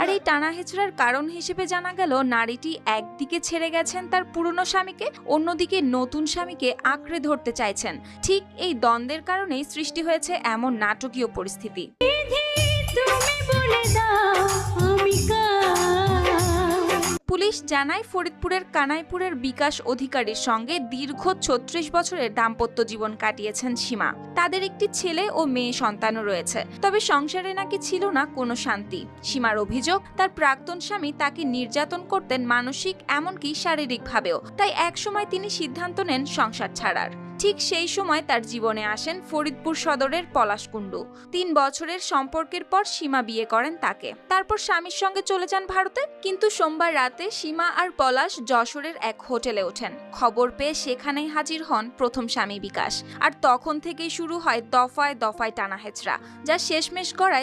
আর এই টানা হেঁচড়ার কারণ হিসেবে জানা গেল নারীটি একদিকে ছেড়ে গেছেন তার পুরনো স্বামীকে, অন্যদিকে নতুন স্বামীকে আঁকড়ে ধরতে চাইছেন। ঠিক এই দ্বন্দ্বের কারণেই সৃষ্টি হয়েছে এমন নাটকীয় পরিস্থিতি। পুলিশ জানায় ফরিদপুরের কানাইপুরের বিকাশ অধিকারীর সঙ্গে দীর্ঘ ৩৬ বছরের দাম্পত্য জীবন কাটিয়েছেন সীমা। তাদের একটি ছেলে ও মেয়ে সন্তানও রয়েছে। তবে সংসারে নাকি ছিল না কোনো শান্তি। সীমার অভিযোগ, তার প্রাক্তন স্বামী তাকে নির্যাতন করতেন মানসিক এমনকি শারীরিকভাবেও। তাই একসময় তিনি সিদ্ধান্ত নেন সংসার ছাড়ার। ঠিক সেই সময় তার জীবনে আসেন ফরিদপুর সদরের পলাশকুণ্ডু। ৩ বছরের সম্পর্কের পর সীমা বিয়ে করেন তাকে। তারপর স্বামীর সঙ্গে চলে যান ভারতে। কিন্তু সোমবার রাতে সীমা আর পলাশ যশোরের এক হোটেলে ওঠেন। খবর পেয়ে সেখানেই হাজির হন প্রথম স্বামী বিকাশ। আর তখন থেকেই শুরু হয় দফায় দফায় টানা হেঁচড়া, যা শেষমেশ করায়